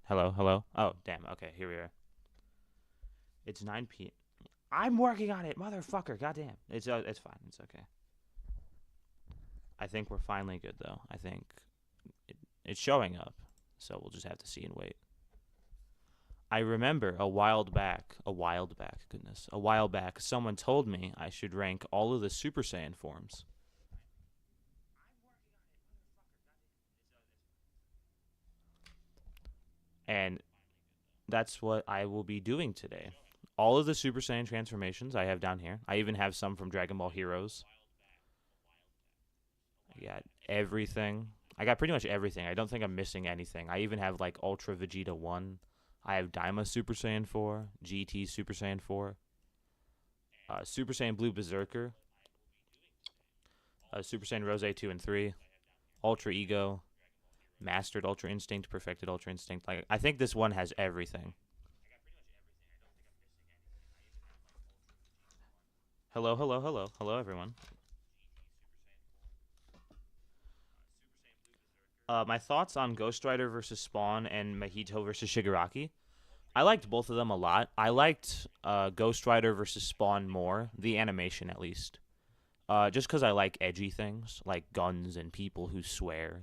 Hello, hello. Oh, damn. Okay, here we are. It's 9 p.m. I'm working on it, motherfucker. Goddamn. It's fine. It's okay. I think we're finally good though. I think it's showing up. So we'll just have to see and wait. I remember a while back, someone told me I should rank all of the Super Saiyan forms. And that's what I will be doing today. All of the Super Saiyan transformations I have down here. I even have some from Dragon Ball Heroes. I got everything. I got pretty much everything. I don't think I'm missing anything. I even have like Ultra Vegeta 1. I have Daima Super Saiyan 4, GT Super Saiyan 4, Super Saiyan Blue Berserker, Super Saiyan Rose 2 and 3, Ultra Ego, Mastered Ultra Instinct, Perfected Ultra Instinct. Like I think this one has everything. Hello, hello, hello, hello, everyone. My thoughts on Ghost Rider versus Spawn and Mahito versus Shigaraki. I liked both of them a lot. I liked Ghost Rider versus Spawn more, the animation at least. Just because I like edgy things, like guns and people who swear.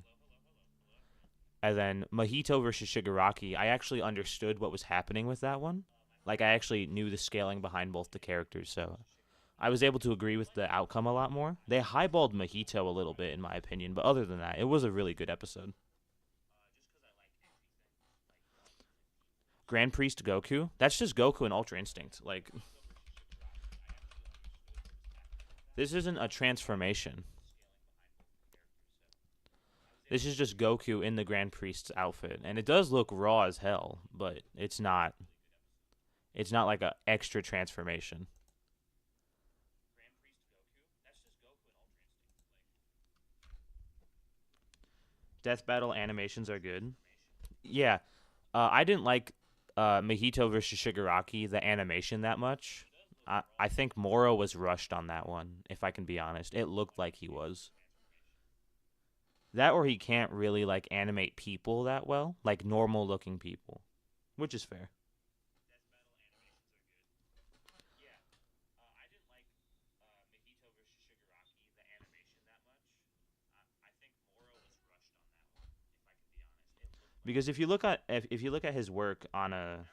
And then Mahito versus Shigaraki, I actually understood what was happening with that one. Like, I actually knew the scaling behind both the characters, so I was able to agree with the outcome a lot more. They highballed Mahito a little bit, in my opinion, but other than that, it was a really good episode. Grand Priest Goku, that's just Goku and Ultra Instinct. Like, this isn't a transformation. This is just Goku in the Grand Priest's outfit, and it does look raw as hell, but it's not. It's not like a extra transformation. Death battle animations are good. Yeah, I didn't like Mahito versus Shigaraki the animation that much. I think Moro was rushed on that one. If I can be honest, it looked like he was that, or he can't really like animate people that well, like normal looking people, which is fair. Because if you look at his work on a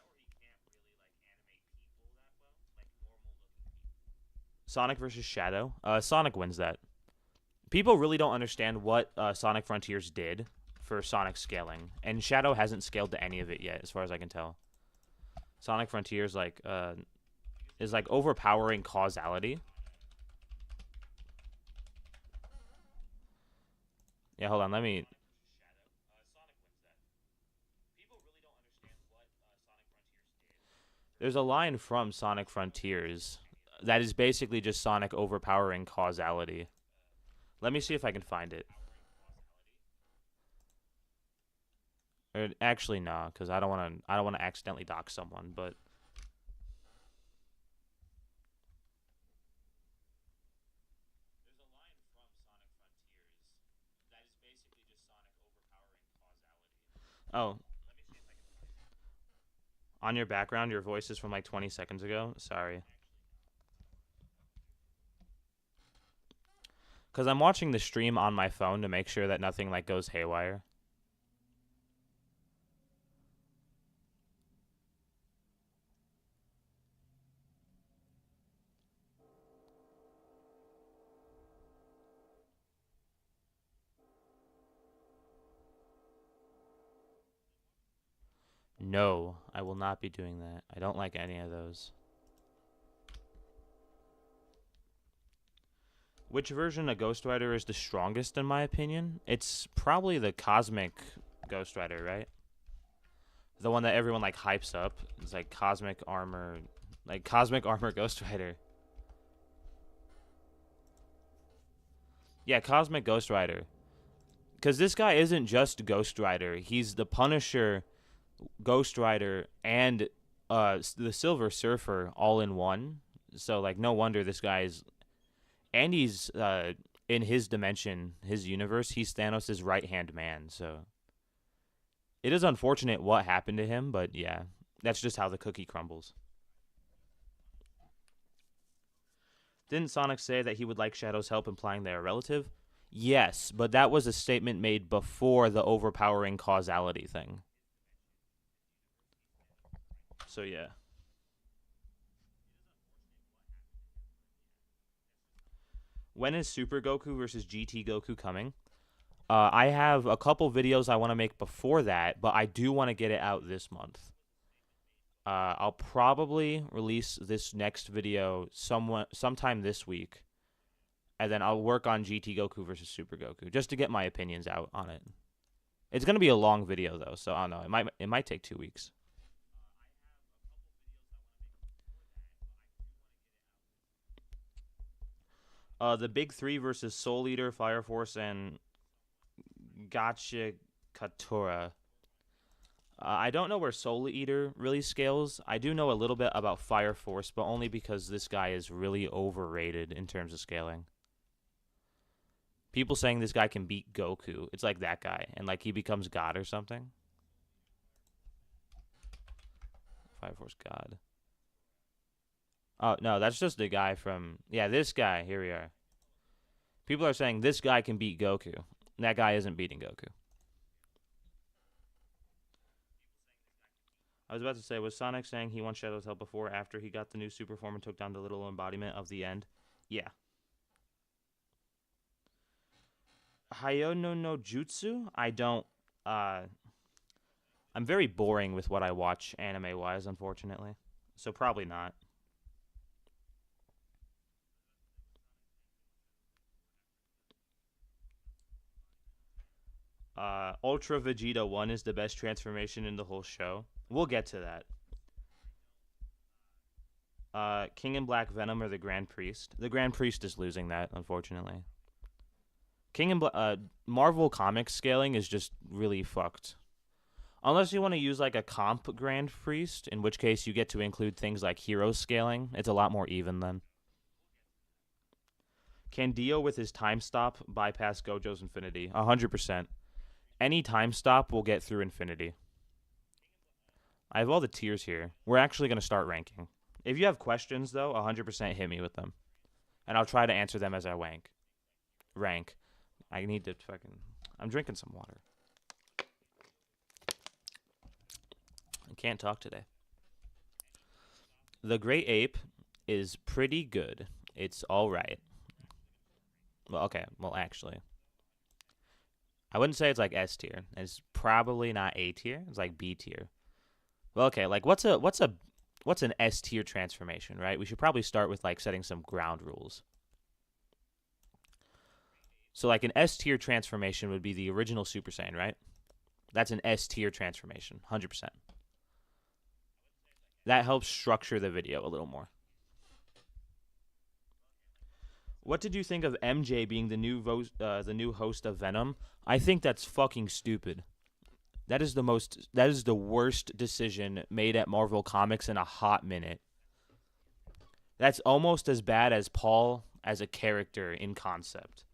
Sonic versus Shadow, Sonic wins that. People really don't understand what Sonic Frontiers did for Sonic scaling, and Shadow hasn't scaled to any of it yet, as far as I can tell. Sonic Frontiers is like overpowering causality. Yeah, hold on, let me. There's a line from Sonic Frontiers that is basically just Sonic overpowering causality. Let me see if I can find it. Or actually, no, because I don't want to. I don't want to accidentally dox someone. But oh, on your background, your voice is from like 20 seconds ago. Sorry, because I'm watching the stream on my phone to make sure that nothing like goes haywire. No, I will not be doing that. I don't like any of those. Which version of Ghost Rider is the strongest in my opinion? It's probably the Cosmic Ghost Rider, right? The one that everyone like hypes up. It's like Cosmic Armor Ghost Rider. Yeah, Cosmic Ghost Rider. Because this guy isn't just Ghost Rider. He's the Punisher, Ghost Rider, and the Silver Surfer all in one. So like, no wonder this guy's and he's in his dimension, his universe. He's Thanos' right hand man. So It is unfortunate what happened to him, but yeah, that's just how the cookie crumbles. Didn't Sonic say that he would like Shadow's help, implying they're a relative? Yes, but that was a statement made before the overpowering causality thing. So yeah. When is Super Goku versus GT Goku coming? I have a couple videos I want to make before that, but I do want to get it out this month. I'll probably release this next video sometime this week, and then I'll work on GT Goku versus Super Goku just to get my opinions out on it. It's gonna be a long video though, so I don't know. It might take 2 weeks. The big three versus Soul Eater, Fire Force, and Gotcha Katura. I don't know where Soul Eater really scales. I do know a little bit about Fire Force, but only because this guy is really overrated in terms of scaling. People saying this guy can beat Goku. It's like that guy, and like he becomes God or something. Fire Force God. Oh, no, that's just the guy from... Yeah, this guy. Here we are. People are saying this guy can beat Goku. That guy isn't beating Goku. I was about to say, was Sonic saying he wants Shadow's help before or after he got the new super form and took down the little embodiment of the end? Yeah. Hayono no Jutsu? I don't... I'm very boring with what I watch anime-wise, unfortunately. So probably not. Ultra Vegeta 1 is the best transformation in the whole show. We'll get to that. King and Black Venom or the Grand Priest? The Grand Priest is losing that, unfortunately. King and Marvel Comics scaling is just really fucked. Unless you want to use like a comp Grand Priest, in which case you get to include things like hero scaling. It's a lot more even then. Can Dio with his time stop bypass Gojo's Infinity? 100%. Any time stop will get through Infinity. I have all the tiers here. We're actually going to start ranking. If you have questions, though, 100% hit me with them. And I'll try to answer them as I rank. I need to fucking... I'm drinking some water. I can't talk today. The Great Ape is pretty good. It's alright. Well, okay. Well, actually... I wouldn't say it's like S tier. It's probably not A tier. It's like B tier. Well, okay, like what's an S tier transformation, right? We should probably start with like setting some ground rules. So like an S tier transformation would be the original Super Saiyan, right? That's an S tier transformation, 100%. That helps structure the video a little more. What did you think of MJ being the new host of Venom? I think that's fucking stupid. That is the worst decision made at Marvel Comics in a hot minute. That's almost as bad as Paul as a character in concept.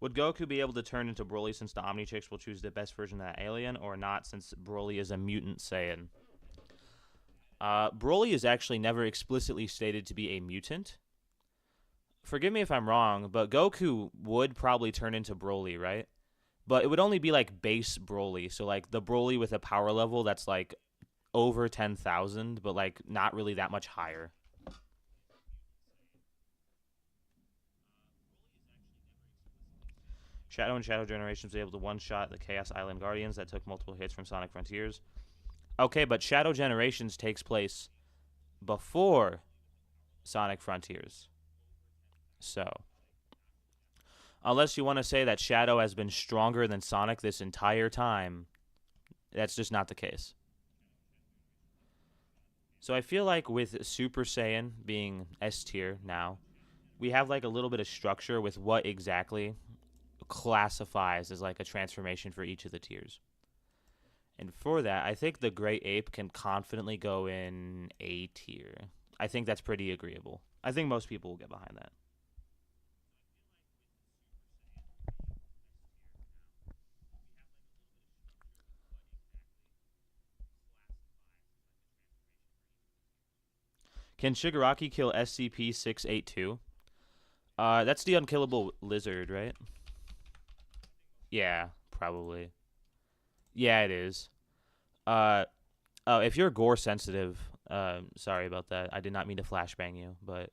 Would Goku be able to turn into Broly since the Omnichicks will choose the best version of that alien, or not since Broly is a mutant Saiyan? Broly is actually never explicitly stated to be a mutant. Forgive me if I'm wrong, but Goku would probably turn into Broly, right? But it would only be like base Broly, so like the Broly with a power level that's like over 10,000, but like not really that much higher. Shadow and Shadow Generations was able to one-shot the Chaos Island Guardians that took multiple hits from Sonic Frontiers. Okay, but Shadow Generations takes place before Sonic Frontiers. So, unless you want to say that Shadow has been stronger than Sonic this entire time, that's just not the case. So I feel like with Super Saiyan being S tier now, we have like a little bit of structure with what exactly classifies as like a transformation for each of the tiers. And for that, I think the Great Ape can confidently go in A tier. I think that's pretty agreeable. I think most people will get behind that. Can Shigaraki kill SCP-682? That's the unkillable lizard, right? Yeah, probably. Yeah, it is. Uh, oh, if you're gore sensitive, sorry about that. I did not mean to flashbang you, but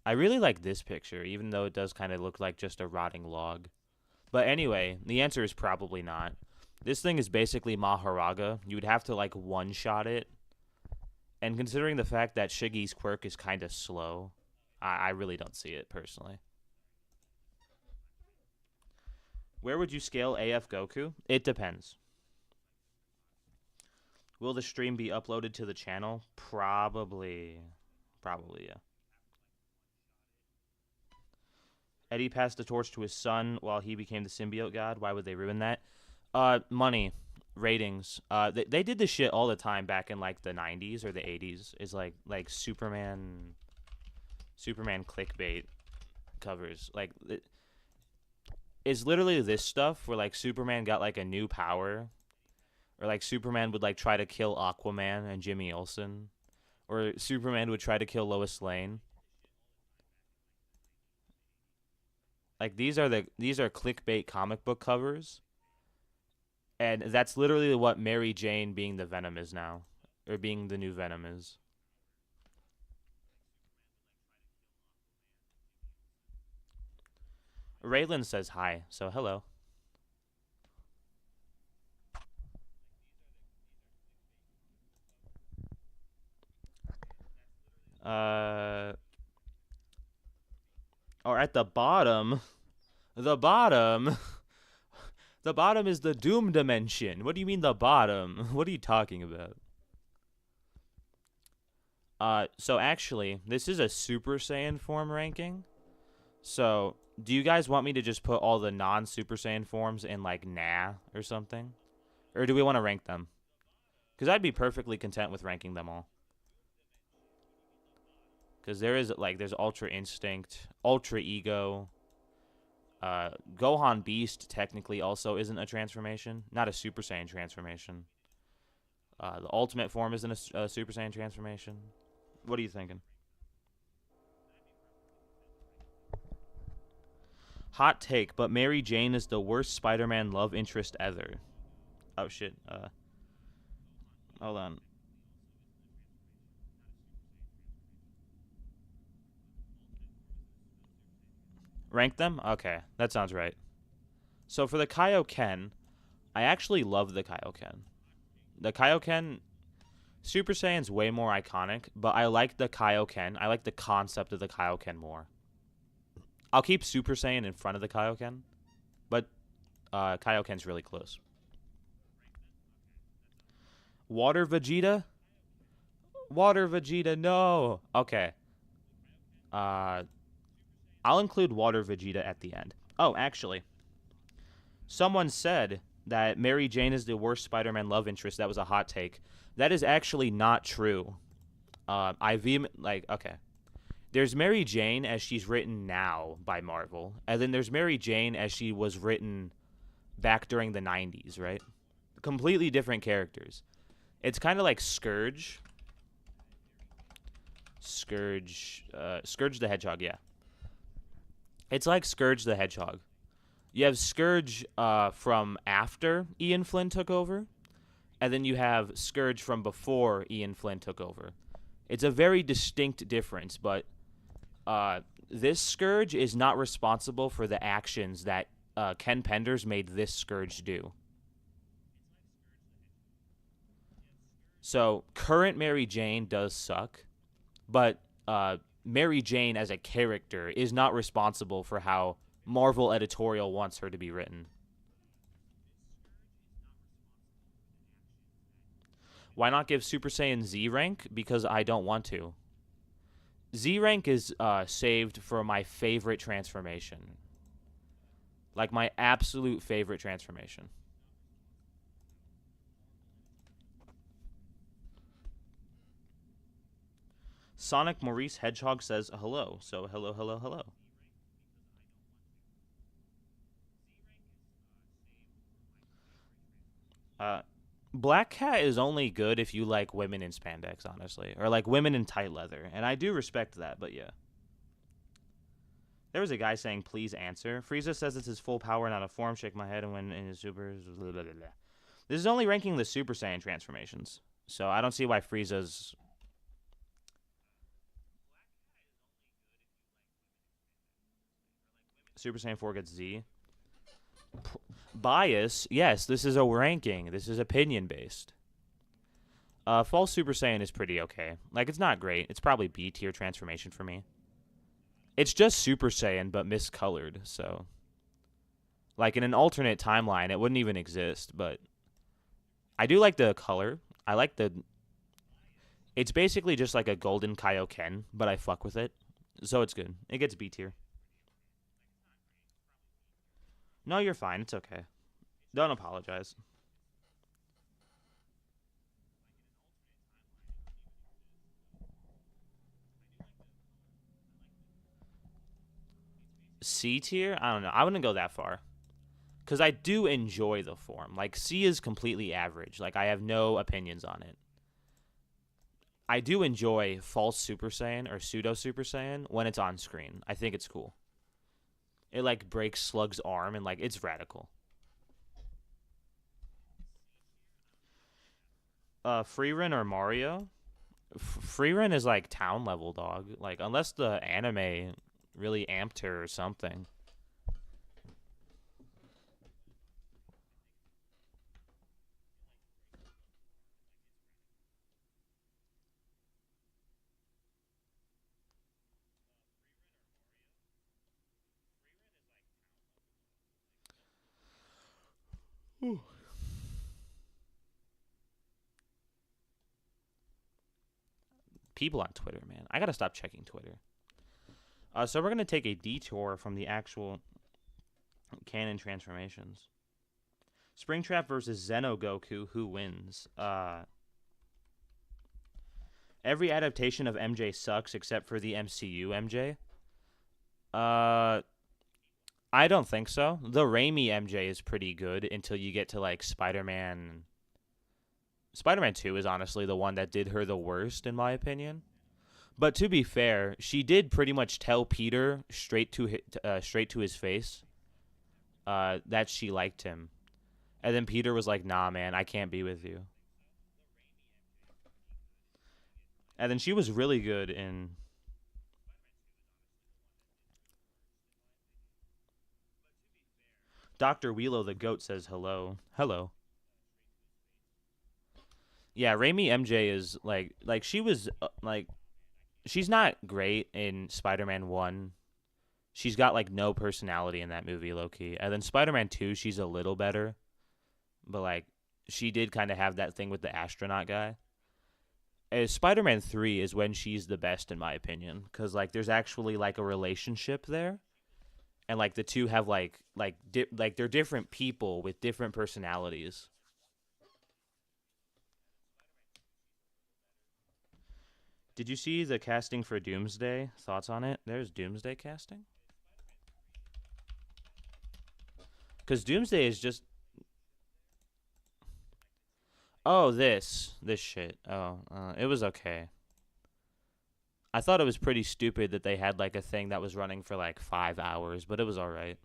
I really like this picture, even though it does kind of look like just a rotting log. But anyway, the answer is probably not. This thing is basically Maharaga. You would have to like one-shot it. And considering the fact that Shiggy's quirk is kind of slow, I really don't see it personally. Where would you scale AF Goku? It depends. Will the stream be uploaded to the channel? Probably. Probably, yeah. Eddie passed the torch to his son while he became the symbiote god. Why would they ruin that? Money, ratings. They did this shit all the time back in like the 90s or the 80s. Is like Superman clickbait covers. Like it's literally this stuff where like Superman got like a new power, or like Superman would like try to kill Aquaman and Jimmy Olsen, or Superman would try to kill Lois Lane. Like these are clickbait comic book covers, and that's literally what Mary Jane being the Venom is now, or being the new Venom is. Raylan says hi, so hello. Or at the bottom, the bottom, the bottom is the Doom dimension. What do you mean the bottom? What are you talking about? So actually, this is a Super Saiyan form ranking. So, do you guys want me to just put all the non-Super Saiyan forms in like nah or something? Or do we want to rank them? Because I'd be perfectly content with ranking them all. Because there's Ultra Instinct, Ultra Ego. Gohan Beast technically also isn't a transformation. Not a Super Saiyan transformation. The Ultimate form isn't a Super Saiyan transformation. What are you thinking? Hot take, but Mary Jane is the worst Spider-Man love interest ever. Oh, shit. Hold on. Rank them? Okay, that sounds right. So for the Kaioken, I actually love the Kaioken. The Kaioken, Super Saiyan's way more iconic, but I like the Kaioken. I like the concept of the Kaioken more. I'll keep Super Saiyan in front of the Kaioken, but Kaioken's really close. Water Vegeta? Water Vegeta, no! Okay. I'll include Water Vegeta at the end. Oh, actually, someone said that Mary Jane is the worst Spider-Man love interest. That was a hot take. That is actually not true. Okay. There's Mary Jane as she's written now by Marvel, and then there's Mary Jane as she was written back during the 90s, right? Completely different characters. It's kind of like Scourge. Scourge the Hedgehog, yeah. It's like Scourge the Hedgehog. You have Scourge from after Ian Flynn took over, and then you have Scourge from before Ian Flynn took over. It's a very distinct difference, but this Scourge is not responsible for the actions that Ken Penders made this Scourge do. So, current Mary Jane does suck, but Mary Jane as a character is not responsible for how Marvel editorial wants her to be written. Why not give Super Saiyan Z rank? Because I don't want to. Z rank is saved for my favorite transformation. Like my absolute favorite transformation. Sonic Maurice Hedgehog says hello. So hello, hello, hello. Uh, Black Cat is only good if you like women in spandex, honestly, or like women in tight leather, and I do respect that. But yeah, there was a guy saying, "Please answer." Frieza says it's his full power, not a form. Shake my head, and when in his supers. Blah, blah, blah, blah. This is only ranking the Super Saiyan transformations, so I don't see why Frieza's Super Saiyan 4 gets Z. Bias, yes, this is a ranking. This is opinion based. False Super Saiyan is pretty okay. Like, it's not great. It's probably B tier transformation for me. It's just Super Saiyan, but miscolored, so. Like, in an alternate timeline, it wouldn't even exist, but. I do like the color. I like the. It's basically just like a golden Kaioken, but I fuck with it. So it's good. It gets B tier. No, you're fine. It's okay. Don't apologize. C tier? I don't know. I wouldn't go that far. Because I do enjoy the form. Like, C is completely average. Like, I have no opinions on it. I do enjoy false Super Saiyan or pseudo Super Saiyan when it's on screen. I think it's cool. It, like, breaks Slug's arm and, like, it's radical. Freerun or Mario? Freerun is, like, town level, dog. Like, unless the anime really amped her or something. Ooh. People on Twitter, man. I gotta stop checking Twitter. So we're gonna take a detour from the actual canon transformations. Springtrap versus Xenogoku, who wins? Every adaptation of MJ sucks except for the MCU MJ. Uh, I don't think so. The Raimi MJ is pretty good until you get to like Spider-Man. Spider-Man 2 is honestly the one that did her the worst in my opinion. But to be fair, she did pretty much tell Peter straight to his face that she liked him. And then Peter was like, "Nah, man, I can't be with you." And then she was really good in Dr. Wheelo the goat says hello. Hello. Yeah, Raimi MJ is like she was like she's not great in Spider-Man 1. She's got like no personality in that movie, low key. And then Spider-Man 2, she's a little better, but like she did kind of have that thing with the astronaut guy. Spider-Man 3 is when she's the best in my opinion cuz like there's actually like a relationship there. And like the two have like they're different people with different personalities. Did you see the casting for Doomsday? Thoughts on it? There's Doomsday casting? Because Doomsday is just. Oh, this shit. Oh, it was okay. I thought it was pretty stupid that they had like a thing that was running for like 5 hours, but it was all right.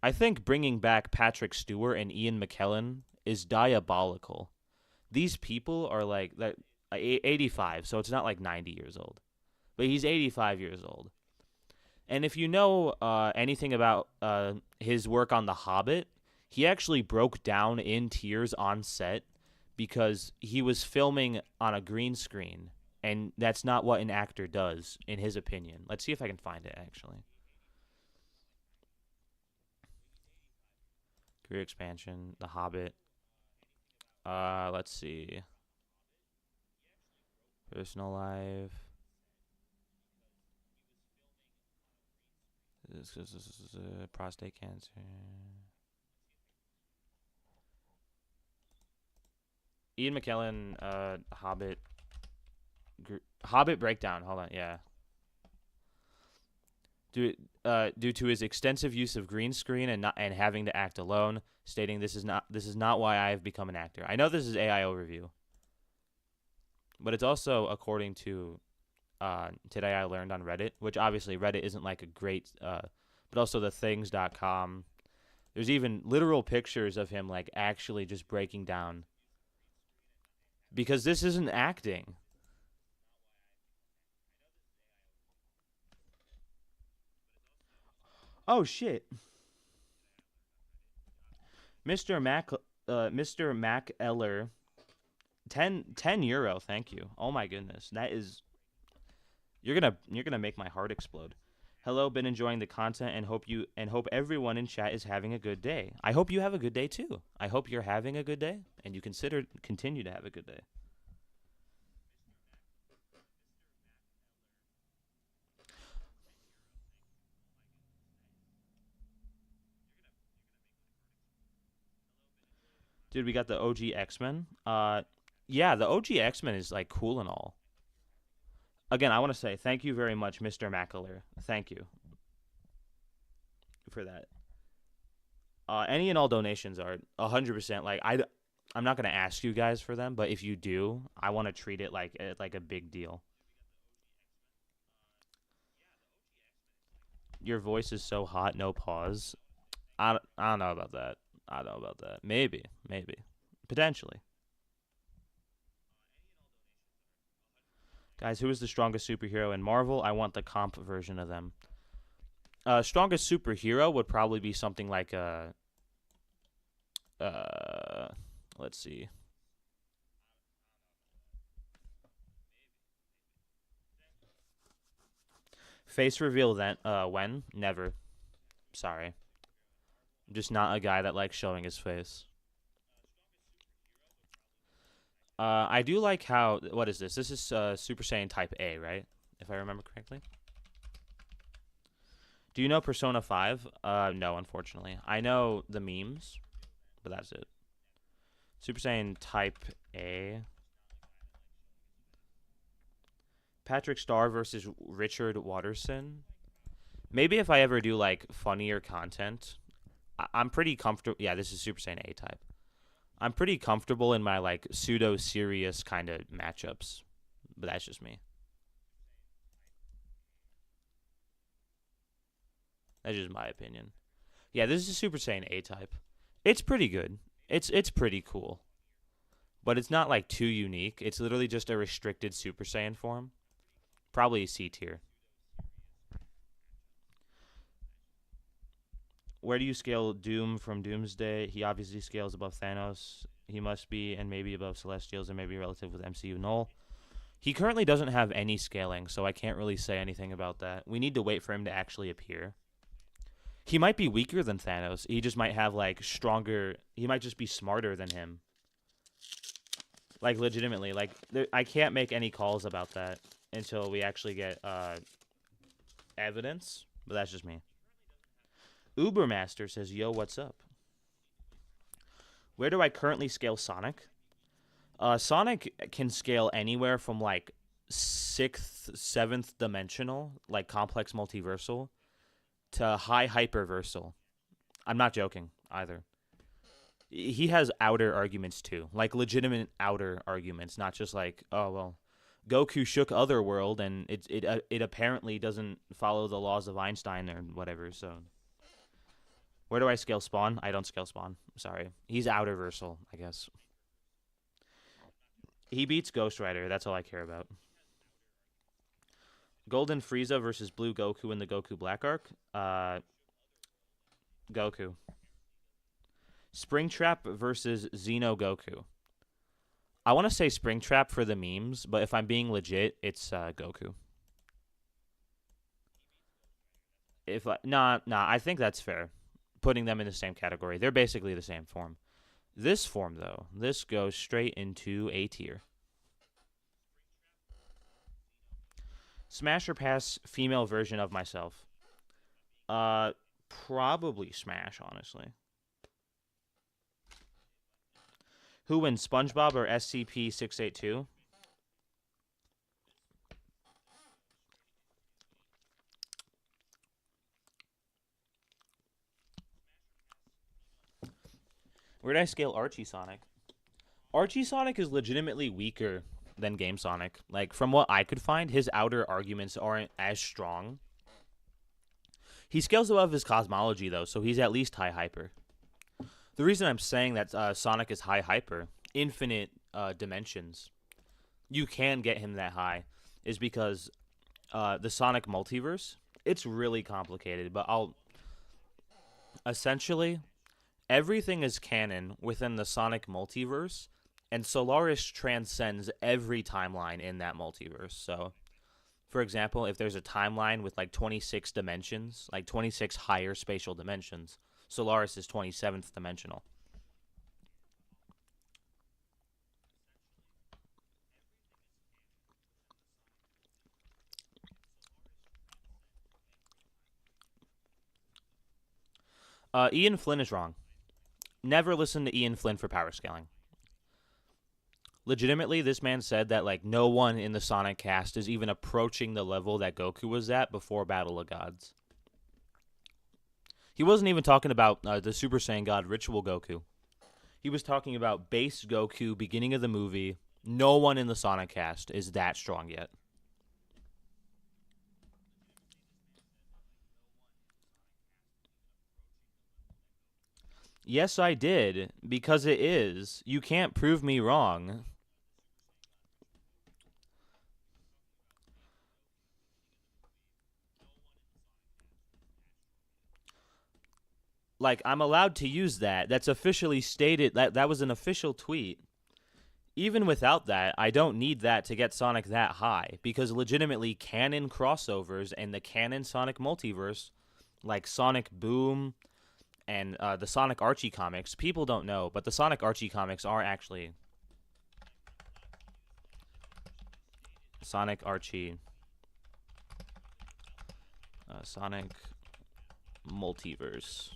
I think bringing back Patrick Stewart and Ian McKellen is diabolical. These people are like that 85, so it's not like 90 years old, but he's 85 years old. And if you know anything about his work on The Hobbit, he actually broke down in tears on set because he was filming on a green screen, and that's not what an actor does, in his opinion. Let's see if I can find it, actually. Career expansion, The Hobbit. Let's see. Personal life. This is prostate cancer. Ian McKellen, Hobbit. Hobbit breakdown. Hold on. Yeah. Due to his extensive use of green screen and having to act alone, stating this is not why I have become an actor. I know this is AI overview, but it's also according to today I learned on Reddit, which obviously Reddit isn't like a great, but also the things.com. There's even literal pictures of him like actually just breaking down because this isn't acting. Oh shit. Mr. Mac Mr. Mac Eller 10 euro, thank you. Oh my goodness. That is you're gonna make my heart explode. Hello, been enjoying the content and hope everyone in chat is having a good day. I hope you have a good day too. I hope you're having a good day and you continue to have a good day. Dude, we got the OG X-Men. Yeah, the OG X-Men is like cool and all. Again, I want to say thank you very much, Mr. Mackler. Thank you for that. Any and all donations are 100%. Like I'm not gonna ask you guys for them, but if you do, I want to treat it like a big deal. Your voice is so hot, no pause. I don't know about that. I don't know about that. Maybe, potentially. Guys, who is the strongest superhero in Marvel? I want the comp version of them. Strongest superhero would probably be something like uh let's see. Face reveal then when? Never. Sorry. I'm just not a guy that likes showing his face. I do like how what is this? This is Super Saiyan Type A, right? If I remember correctly. Do you know Persona 5? No, unfortunately. I know the memes, but that's it. Super Saiyan Type A. Patrick Star versus Richard Watterson. Maybe if I ever do like funnier content, I'm pretty comfortable. Yeah, this is Super Saiyan A type. I'm pretty comfortable in my like pseudo serious kind of matchups, but that's just me. That's just my opinion. Yeah, this is Super Saiyan A type. It's pretty good. It's pretty cool, but it's not like too unique. It's literally just a restricted Super Saiyan form. Probably C tier. Where do you scale Doom from Doomsday? He obviously scales above Thanos. He must be, and maybe above Celestials, and maybe relative with MCU Null. He currently doesn't have any scaling, so I can't really say anything about that. We need to wait for him to actually appear. He might be weaker than Thanos. He just might have like stronger. He might just be smarter than him. Like legitimately, like I can't make any calls about that until we actually get evidence. But that's just me. Ubermaster says, "Yo, what's up? Where do I currently scale Sonic? Sonic can scale anywhere from like sixth, seventh dimensional, like complex multiversal, to high hyperversal. I'm not joking either. He has outer arguments too, like legitimate outer arguments, not just like, oh well, Goku shook Otherworld and it apparently doesn't follow the laws of Einstein or whatever. So where do I scale Spawn? I don't scale Spawn. Sorry, he's Outerversal, I guess. He beats Ghost Rider. That's all I care about. Golden Frieza versus Blue Goku in the Goku Black arc. Goku. Springtrap versus Xeno Goku. I want to say Springtrap for the memes, but if I'm being legit, it's Goku. I think that's fair. Putting them in the same category, they're basically the same form. This form, though, this goes straight into A tier. Smash or pass female version of myself. Probably Smash, honestly. Who wins, SpongeBob or SCP-682? Where did I scale Archie Sonic? Archie Sonic is legitimately weaker than Game Sonic. Like, from what I could find, his outer arguments aren't as strong. He scales above his cosmology, though, so he's at least high hyper. The reason I'm saying that Sonic is high hyper, infinite dimensions, you can get him that high, is because the Sonic multiverse, it's really complicated, but essentially, everything is canon within the Sonic multiverse, and Solaris transcends every timeline in that multiverse. So, for example, if there's a timeline with like 26 dimensions, like 26 higher spatial dimensions, Solaris is 27th dimensional. Ian Flynn is wrong. Never listen to Ian Flynn for power scaling. Legitimately, this man said that like no one in the Sonic cast is even approaching the level that Goku was at before Battle of Gods. He wasn't even talking about the Super Saiyan God Ritual Goku. He was talking about base Goku, beginning of the movie. No one in the Sonic cast is that strong yet. Yes, I did, because it is. You can't prove me wrong. Like, I'm allowed to use that. That's officially stated. That was an official tweet. Even without that, I don't need that to get Sonic that high, because legitimately canon crossovers and the canon Sonic multiverse, like Sonic Boom and the Sonic Archie comics, people don't know, but the Sonic Archie comics are actually Sonic Archie, Sonic Multiverse.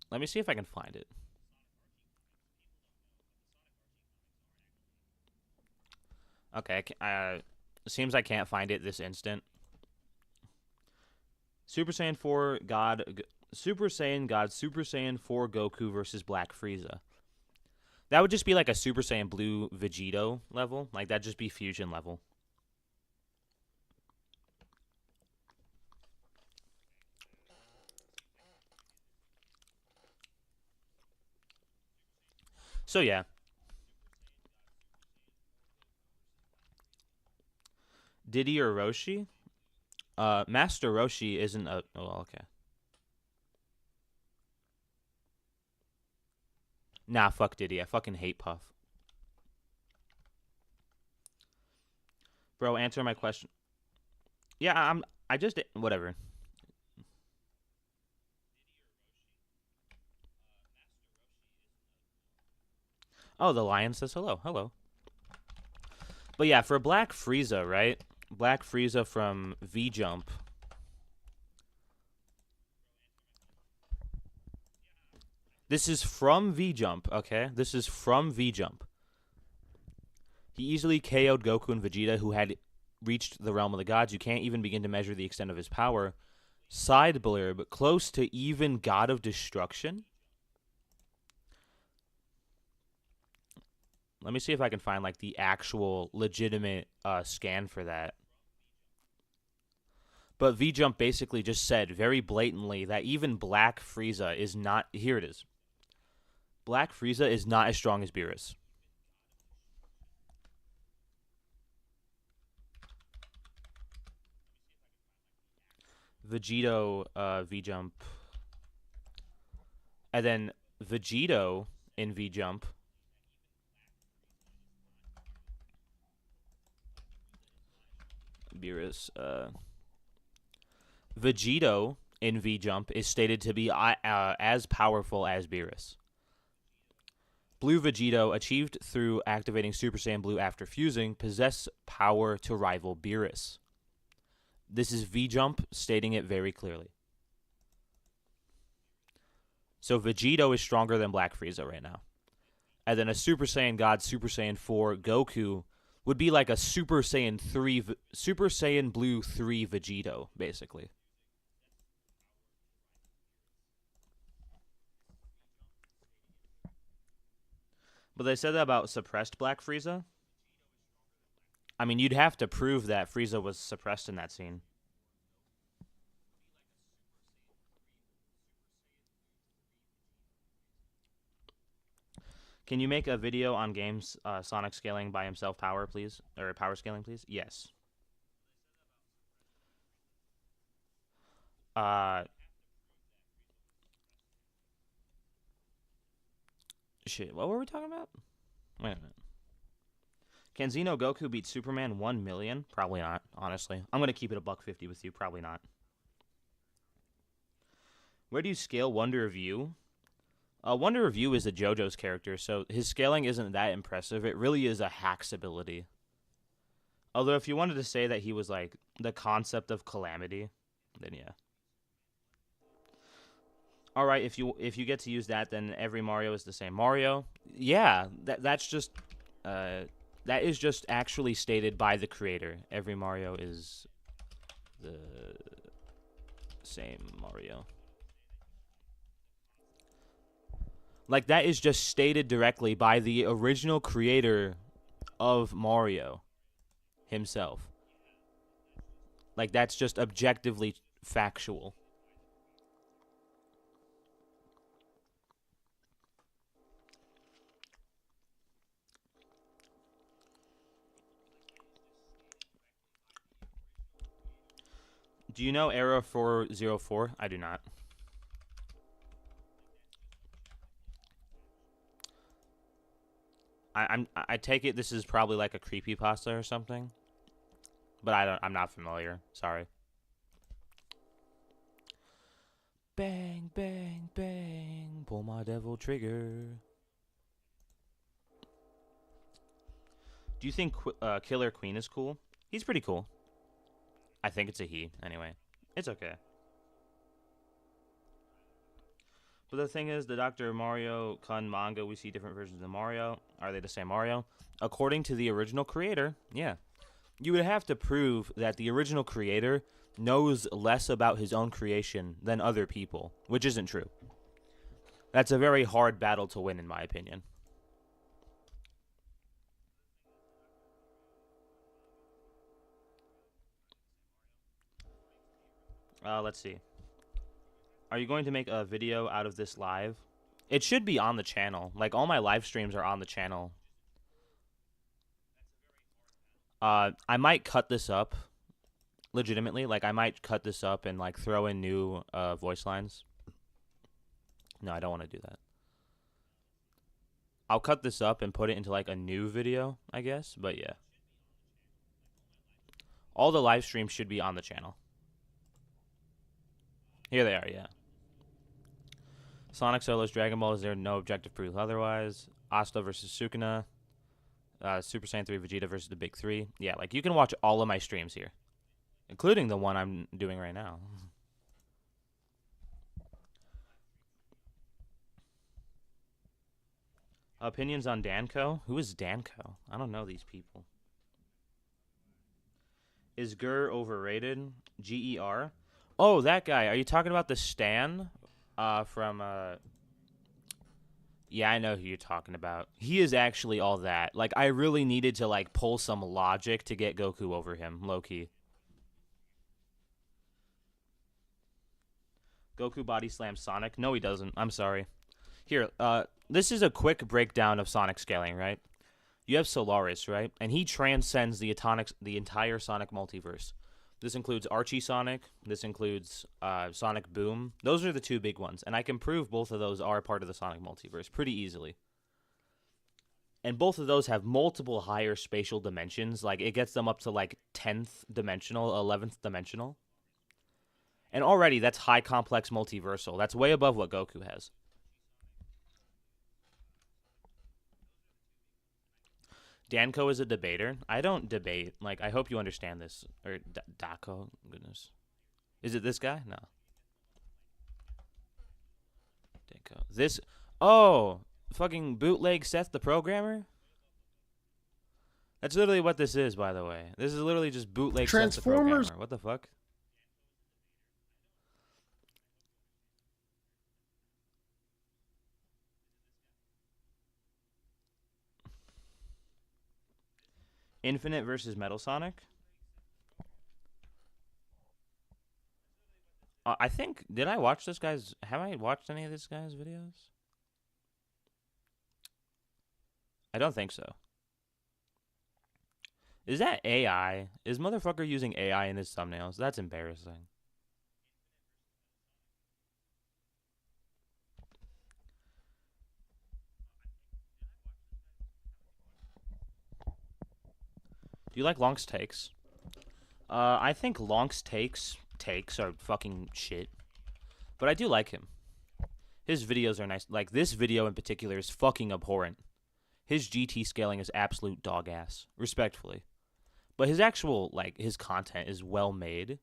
Let me see if I can find it. Okay, seems I can't find it this instant. Super Saiyan 4 God, Super Saiyan God, Super Saiyan 4 Goku versus Black Frieza. That would just be like a Super Saiyan Blue Vegito level. Like, that'd just be fusion level. So, yeah. Diddy or Roshi? Master Roshi isn't a... Oh, okay. Nah, fuck Diddy. I fucking hate Puff. Bro, answer my question. Yeah, I just... Whatever. Oh, the lion says hello. Hello. But yeah, for Black Frieza, right? Black Frieza from V-Jump. This is from V-Jump, okay? This is from V-Jump. He easily KO'd Goku and Vegeta, who had reached the realm of the gods. You can't even begin to measure the extent of his power. Side blurb, close to even God of Destruction? Let me see if I can find like the actual legitimate scan for that. But V-Jump basically just said very blatantly that even Black Frieza is not... Here it is. Black Frieza is not as strong as Beerus. Vegito, V-Jump. And then Vegito in V-Jump. Beerus, Vegito in V-Jump is stated to be as powerful as Beerus. Blue Vegito, achieved through activating Super Saiyan Blue after fusing, possess power to rival Beerus. This is V-Jump stating it very clearly. So Vegito is stronger than Black Frieza right now. And then a Super Saiyan God, Super Saiyan 4 Goku would be like a Super Saiyan Blue 3 Vegito, basically. But they said that about suppressed Black Frieza. I mean, you'd have to prove that Frieza was suppressed in that scene. Can you make a video on games Sonic scaling by himself power, please? Or power scaling, please? Yes. Uh, shit, what were we talking about? Wait a minute. Can Xeno Goku beat Superman 1 million? Probably not, honestly. I'm going to keep it a $150 with you. Probably not. Where do you scale Wonder of You? Wonder of You is a JoJo's character, so his scaling isn't that impressive. It really is a hacks ability. Although if you wanted to say that he was like the concept of calamity, then yeah. All right, if you get to use that, then every Mario is the same Mario. Yeah, that is just actually stated by the creator. Every Mario is the same Mario. Like, that is just stated directly by the original creator of Mario himself. Like, that's just objectively factual. Do you know Era 404? I do not. I take it this is probably like a creepypasta or something, but I'm not familiar. Sorry. Bang bang bang, pull my devil trigger. Do you think Killer Queen is cool? He's pretty cool. I think it's a he. Anyway, it's okay. But the thing is, the Dr. Mario Kun manga, we see different versions of Mario. Are they the same Mario? According to the original creator, yeah. You would have to prove that the original creator knows less about his own creation than other people, which isn't true. That's a very hard battle to win, in my opinion. Let's see. Are you going to make a video out of this live? It should be on the channel. Like, all my live streams are on the channel. I might cut this up. Legitimately. Like, I might cut this up and, like, throw in new voice lines. No, I don't want to do that. I'll cut this up and put it into, like, a new video, I guess. But, yeah. All the live streams should be on the channel. Here they are, yeah. Sonic Solo's Dragon Ball, is there no objective proof otherwise? Asta versus Sukuna. Super Saiyan 3 Vegeta versus the Big Three. Yeah, like, you can watch all of my streams here. Including the one I'm doing right now. Opinions on Danko? Who is Danko? I don't know these people. Is Gur overrated? G-E-R? Oh, that guy. Are you talking about the Stan? From Yeah, I know who you're talking about. He is actually all that. Like, I really needed to, like, pull some logic to get Goku over him, low-key. Goku body slams Sonic? No, he doesn't. I'm sorry. Here, this is a quick breakdown of Sonic scaling, right? You have Solaris, right? And he transcends the entire Sonic multiverse. This includes Archie Sonic. This includes Sonic Boom. Those are the two big ones. And I can prove both of those are part of the Sonic multiverse pretty easily. And both of those have multiple higher spatial dimensions. Like, it gets them up to, like, 10th dimensional, 11th dimensional. And already, that's high complex multiversal. That's way above what Goku has. Danko is a debater. I don't debate. Like, I hope you understand this. Or Dako. Goodness. Is it this guy? No. Danko. This. Oh! Fucking bootleg Seth the programmer? That's literally what this is, by the way. This is literally just bootleg Seth the programmer. What the fuck? Infinite versus Metal Sonic. I think, did I watch this guy's? Have I watched any of this guy's videos? I don't think so. Is that AI? Is motherfucker using AI in his thumbnails? That's embarrassing. Do you like Long's takes? I think Long's takes are fucking shit, but I do like him. His videos are nice. Like this video in particular is fucking abhorrent. His GT scaling is absolute dog ass, respectfully. But his actual his content is well made,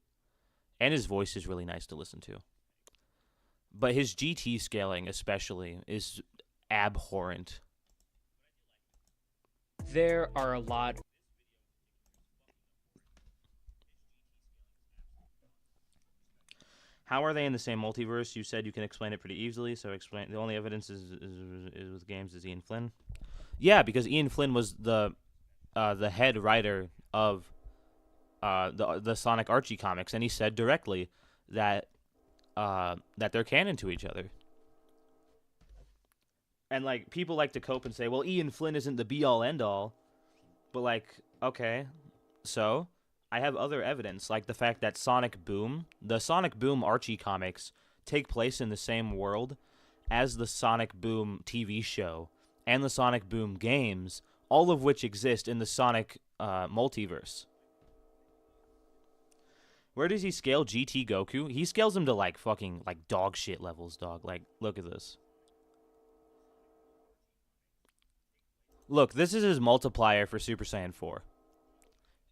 and his voice is really nice to listen to. But his GT scaling especially is abhorrent. There are a lot. How are they in the same multiverse? You said you can explain it pretty easily, so explain. The only evidence is with games is Ian Flynn. Yeah, because Ian Flynn was the head writer of the Sonic Archie comics, and he said directly that that they're canon to each other. And like people like to cope and say, well, Ian Flynn isn't the be all end all, but like, okay, so I have other evidence, like the fact that the Sonic Boom Archie comics take place in the same world as the Sonic Boom TV show and the Sonic Boom games, all of which exist in the Sonic multiverse. Where does he scale GT Goku? He scales him to like fucking like dog shit levels, dog. Like, look at this. Look, this is his multiplier for Super Saiyan 4.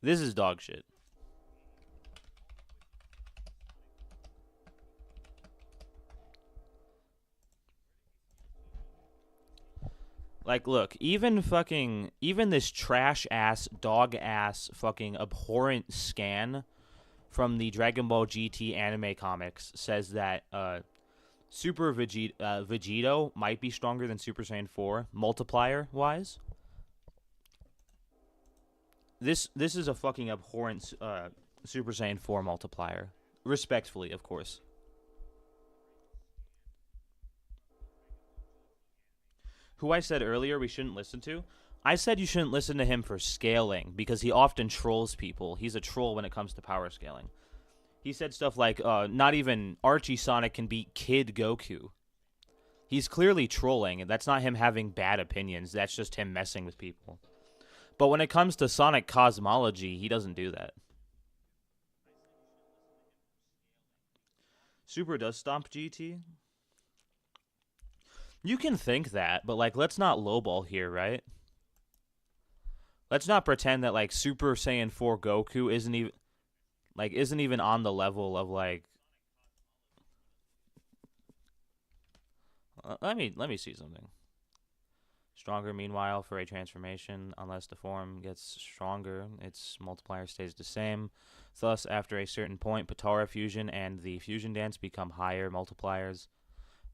This is dog shit. Like, look, even this trash ass, dog ass, fucking abhorrent scan from the Dragon Ball GT anime comics says that Super Vegito might be stronger than Super Saiyan 4 multiplier wise. This is a fucking abhorrent Super Saiyan 4 multiplier. Respectfully, of course. Who I said earlier we shouldn't listen to? I said you shouldn't listen to him for scaling because he often trolls people. He's a troll when it comes to power scaling. He said stuff like, not even Archie Sonic can beat Kid Goku. He's clearly trolling, and that's not him having bad opinions. That's just him messing with people. But when it comes to Sonic cosmology, he doesn't do that. Super does stomp GT? You can think that, but like, let's not lowball here, right? Let's not pretend that like Super Saiyan 4 Goku isn't even on the level of like. Let me see something. Stronger, meanwhile, for a transformation, unless the form gets stronger, its multiplier stays the same. Thus, after a certain point, Potara fusion and the fusion dance become higher multipliers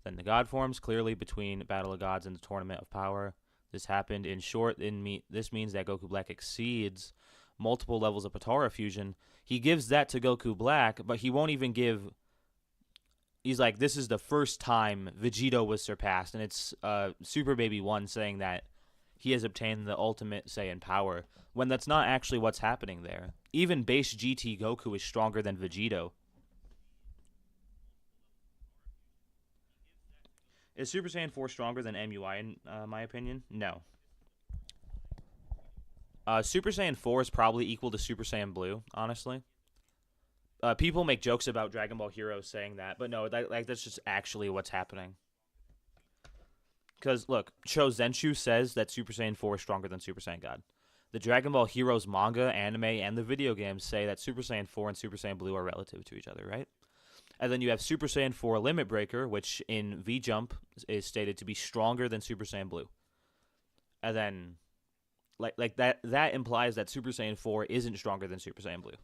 than the god forms, clearly between Battle of Gods and the Tournament of Power. This happened in short. This means that Goku Black exceeds multiple levels of Potara fusion. He gives that to Goku Black, but he won't even give. He's like, this is the first time Vegito was surpassed, and it's Super Baby 1 saying that he has obtained the ultimate Saiyan power, when that's not actually what's happening there. Even base GT Goku is stronger than Vegito. Is Super Saiyan 4 stronger than MUI in my opinion? No. Super Saiyan 4 is probably equal to Super Saiyan Blue, honestly. People make jokes about Dragon Ball Heroes saying that, but no, that's just actually what's happening. Because, look, Chozenshu says that Super Saiyan 4 is stronger than Super Saiyan God. The Dragon Ball Heroes manga, anime, and the video games say that Super Saiyan 4 and Super Saiyan Blue are relative to each other, right? And then you have Super Saiyan 4 Limit Breaker, which in V-Jump is stated to be stronger than Super Saiyan Blue. And then, like that implies that Super Saiyan 4 isn't stronger than Super Saiyan Blue.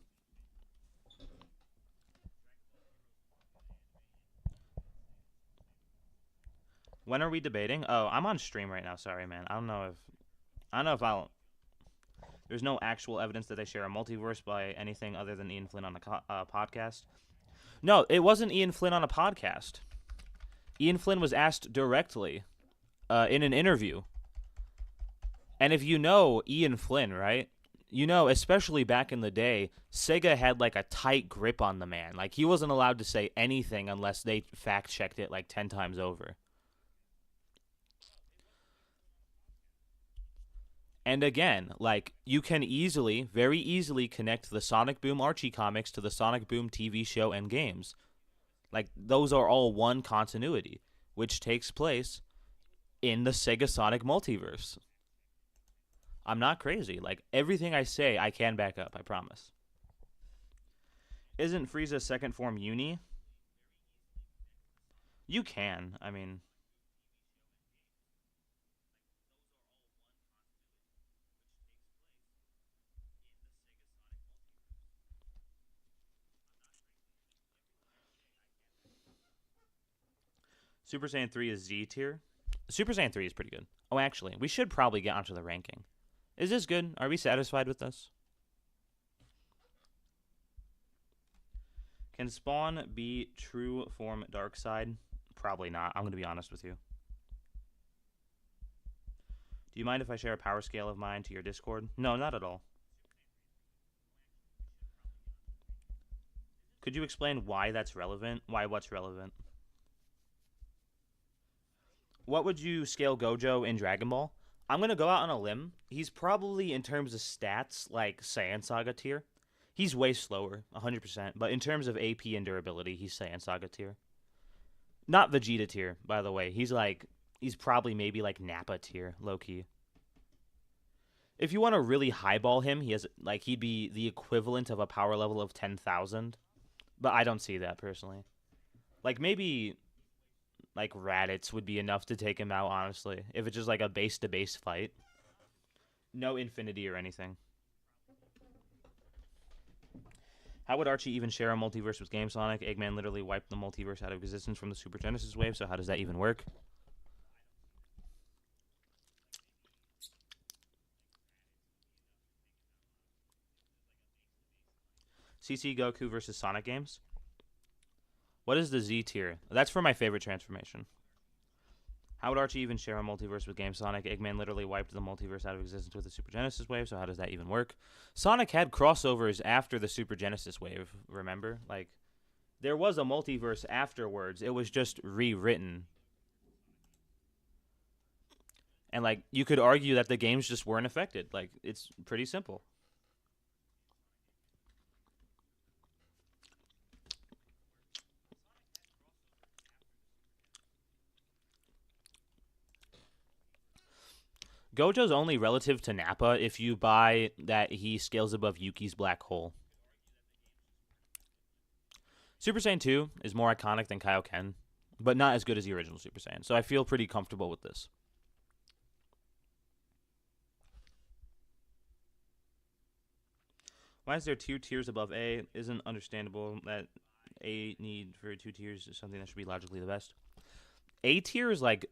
When are we debating? Oh, I'm on stream right now. Sorry, man. I don't know if I'll. There's no actual evidence that they share a multiverse by anything other than Ian Flynn on a podcast. No, it wasn't Ian Flynn on a podcast. Ian Flynn was asked directly in an interview. And if you know Ian Flynn, right? You know, especially back in the day, Sega had like a tight grip on the man. Like he wasn't allowed to say anything unless they fact checked it like 10 times over. And again, like you can easily, very easily connect the Sonic Boom Archie comics to the Sonic Boom TV show and games. Like those are all one continuity, which takes place in the Sega Sonic multiverse. I'm not crazy. Like everything I say, I can back up. I promise. Isn't Frieza's second form Uni? You can. I mean, Super Saiyan 3 is Z tier. Super Saiyan 3 is pretty good. Oh, actually, we should probably get onto the ranking. Is this good? Are we satisfied with this? Can Spawn be true form Dark Side? Probably not. I'm going to be honest with you. Do you mind if I share a power scale of mine to your Discord? No, not at all. Could you explain why that's relevant? Why what's relevant? What would you scale Gojo in Dragon Ball? I'm going to go out on a limb. He's probably, in terms of stats, like Saiyan Saga tier. He's way slower, 100%. But in terms of AP and durability, he's Saiyan Saga tier. Not Vegeta tier, by the way. He's probably maybe like Nappa tier, low key. If you want to really highball him, he'd be the equivalent of a power level of 10,000. But I don't see that personally. Like maybe like Raditz would be enough to take him out, honestly. If it's just like a base to base fight. No infinity or anything. How would Archie even share a multiverse with Game Sonic? Eggman literally wiped the multiverse out of existence from the Super Genesis wave, so how does that even work? CC Goku versus Sonic games? What is the Z tier? That's for my favorite transformation. How would Archie even share a multiverse with Game Sonic? Eggman literally wiped the multiverse out of existence with the Super Genesis wave, so how does that even work? Sonic had crossovers after the Super Genesis wave, remember? Like, there was a multiverse afterwards. It was just rewritten. And, like, you could argue that the games just weren't affected. Like, it's pretty simple. Gojo's only relative to Nappa if you buy that he scales above Yuki's black hole. Super Saiyan 2 is more iconic than Kaioken, but not as good as the original Super Saiyan, so I feel pretty comfortable with this. Why is there 2 tiers above A? Isn't understandable that A need for 2 tiers is something that should be logically the best. A tier is like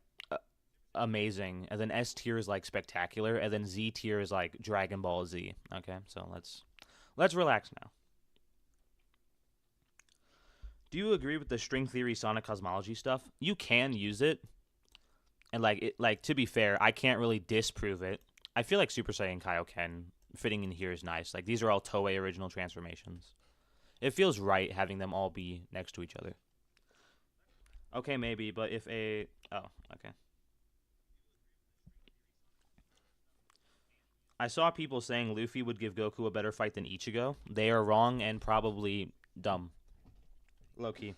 amazing, and then S tier is like spectacular, and then Z tier is like Dragon Ball Z. Okay, so let's relax now. Do you agree with the string theory Sonic cosmology stuff? You can use it, and like to be fair, I can't really disprove it. I feel like Super Saiyan Kaioken fitting in here is nice. Like these are all Toei original transformations. It feels right having them all be next to each other. Okay, maybe, but if a okay. I saw people saying Luffy would give Goku a better fight than Ichigo. They are wrong and probably dumb. Low-key.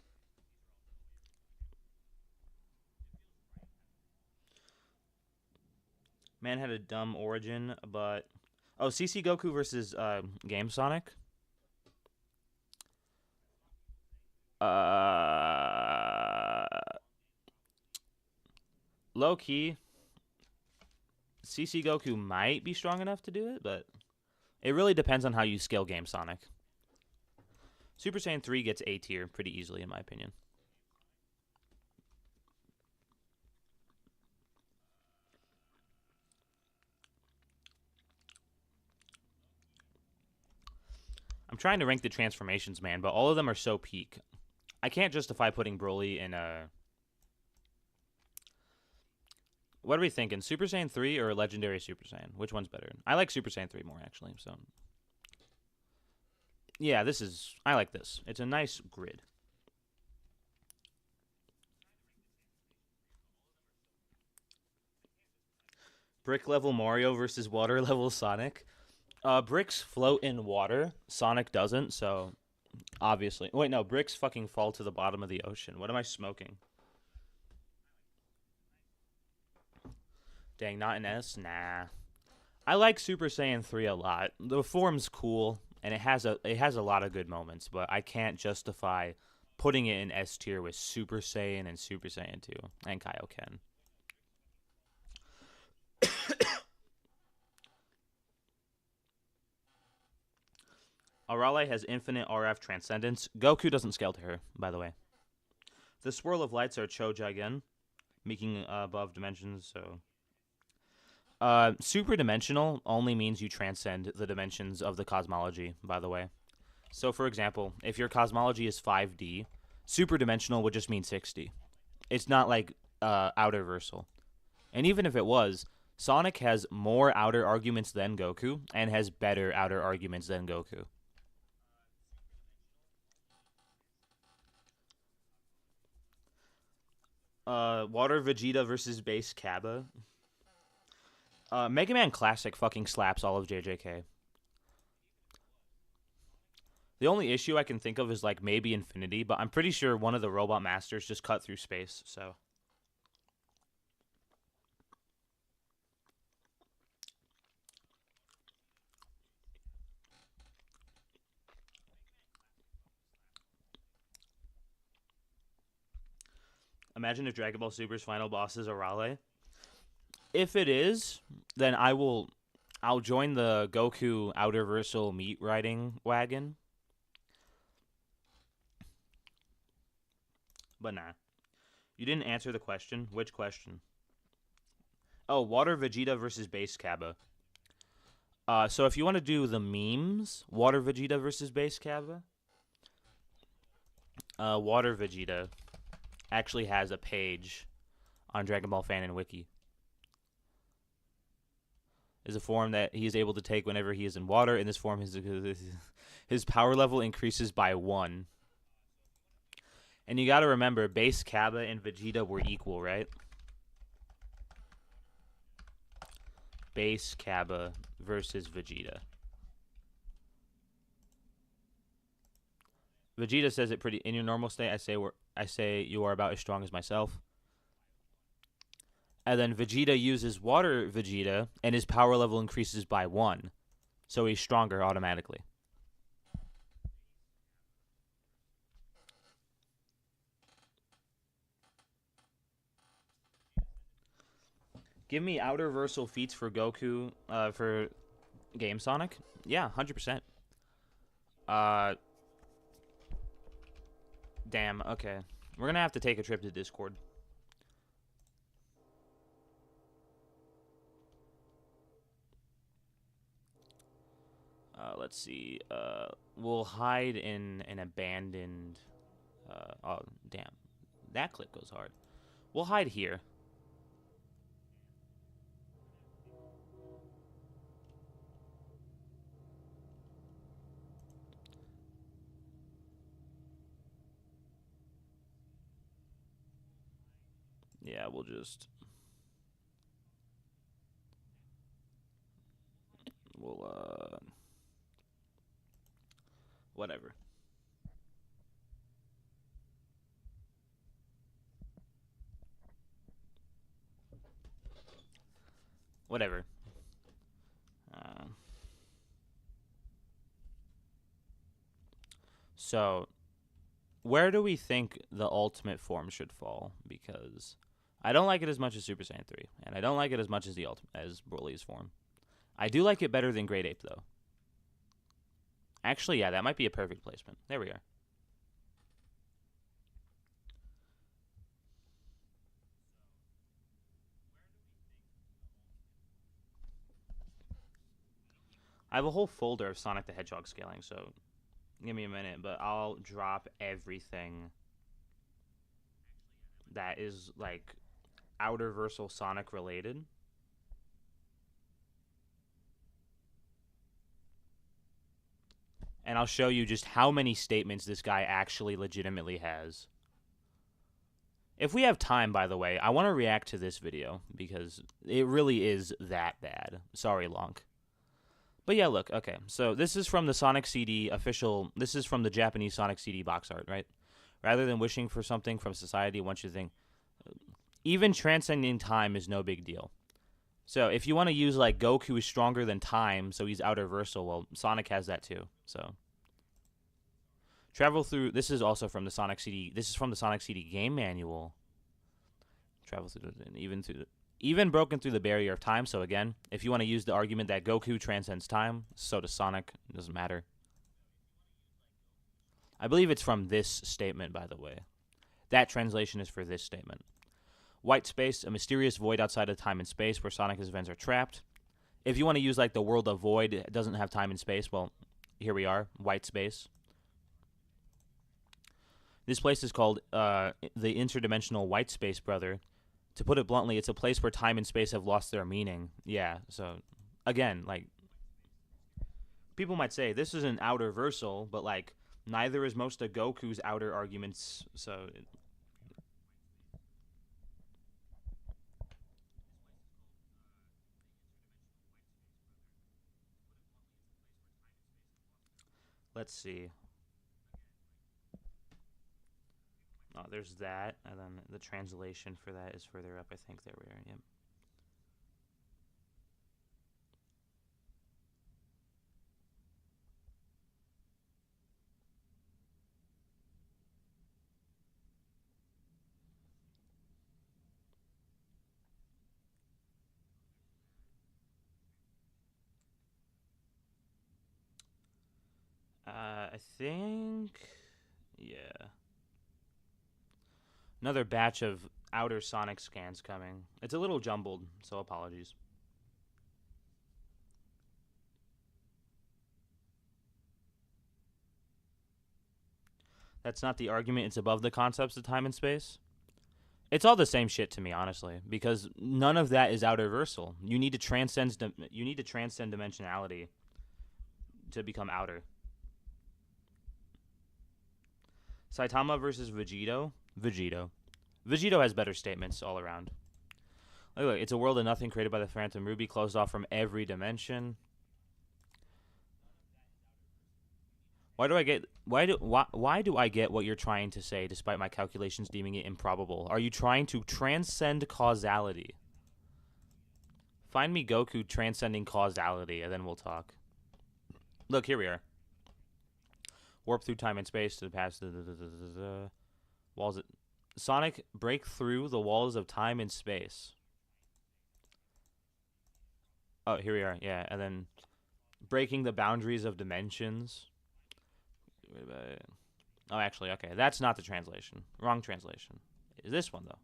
Man had a dumb origin, but... Oh, CC Goku versus Game Sonic? Low-key... CC Goku might be strong enough to do it, but it really depends on how you scale Game Sonic. Super Saiyan 3 gets A tier pretty easily, in my opinion. trying to rank the transformations, man, but all of them are so peak. I can't justify putting Broly in a... What are we thinking? Super Saiyan 3 or Legendary Super Saiyan? Which one's better? I like Super Saiyan 3 more, actually, so... Yeah, this is... I like this. It's a nice grid. Brick level Mario versus water level Sonic. Bricks float in water. Sonic doesn't, so... Obviously. Wait, no. Bricks fucking fall to the bottom of the ocean. What am I smoking? Dang, not an S? Nah. I like Super Saiyan 3 a lot. The form's cool, and it has a lot of good moments, but I can't justify putting it in S tier with Super Saiyan and Super Saiyan 2 and Kaioken. Arale has infinite RF transcendence. Goku doesn't scale to her, by the way. The swirl of lights are Chojigen, making above dimensions, so... super dimensional only means you transcend the dimensions of the cosmology, by the way. So, for example, if your cosmology is 5D, super dimensional would just mean 60. It's not like Outerversal. And even if it was, Sonic has more outer arguments than Goku, and has better outer arguments than Goku. Water Vegeta versus Base Cabba. Mega Man Classic fucking slaps all of JJK. The only issue I can think of is like maybe Infinity, but I'm pretty sure one of the Robot Masters just cut through space, so... Imagine if Dragon Ball Super's final boss is Arale. If it is, then I'll join the Goku Outerversal meat riding wagon. But nah. You didn't answer the question. Which question? Oh, Water Vegeta versus Base Cabba. So if you want to do the memes, Water Vegeta versus Base Cabba, Water Vegeta actually has a page on Dragon Ball Fan and Wiki. Is a form that he is able to take whenever he is in water. In this form, his power level increases by 1. And you got to remember, Base Cabba and Vegeta were equal, right? Base Cabba versus Vegeta. Vegeta says it pretty... In your normal state, I say you are about as strong as myself. And then Vegeta uses Water Vegeta, and his power level increases by 1. So he's stronger automatically. Give me Outerversal feats for Goku, for Game Sonic. Yeah, 100%. Damn, okay. We're going to have to take a trip to Discord. Let's see. We'll hide in an abandoned... oh, damn. That clip goes hard. We'll hide here. Yeah, we'll just... We'll, whatever. Whatever. So, where do we think the ultimate form should fall? Because I don't like it as much as Super Saiyan 3, and I don't like it as much as as Broly's form. I do like it better than Great Ape, though. Actually, yeah, that might be a perfect placement. There we are. I have a whole folder of Sonic the Hedgehog scaling, so Give me a minute, but I'll drop everything that is like Outerversal Sonic related. And I'll show you just how many statements this guy actually legitimately has. If we have time, by the way, I want to react to this video because it really is that bad. Sorry, Lonk. But yeah, look, okay. So this is from the Sonic CD official. This is from the Japanese Sonic CD box art, right? Rather than wishing for something from society, once you think, even transcending time is no big deal. So if you want to use like Goku is stronger than time, so he's Outerversal, well, Sonic has that too. So travel through. This is also from the Sonic CD. This is from the Sonic CD game manual. Travel through even broken through the barrier of time. So again, if you want to use the argument that Goku transcends time, so does Sonic. It doesn't matter. I believe it's from this statement, by the way. That translation is for this statement. White space, a mysterious void outside of time and space where Sonic's events are trapped. If you want to use like the world of void, it doesn't have time and space. Well, here we are, white space. This place is called the interdimensional white space, brother. To put it bluntly, it's a place where time and space have lost their meaning. Yeah, so again, like people might say this is an Outerversal, but like neither is most of Goku's outer arguments. So let's see. Oh, there's that, and then the translation for that is further up. I think there we are. Yep. I think, yeah. Another batch of outer Sonic scans coming. It's a little jumbled, so apologies. That's not the argument. It's above the concepts of time and space. It's all the same shit to me, honestly, because none of that is Outerversal. You need to transcend. You need to transcend dimensionality to become outer. Saitama versus Vegito. Vegito has better statements all around. Look, it's a world of nothing created by the Phantom Ruby, closed off from every dimension. Why do I get what you're trying to say despite my calculations deeming it improbable? Are you trying to transcend causality? Find me Goku transcending causality, and then we'll talk. Look, here we are. Warp through time and space to the past. Walls. Sonic break through the walls of time and space. Oh, here we are. Yeah, and then breaking the boundaries of dimensions. Oh, actually, okay. That's not the translation. Wrong translation. Is this one, though?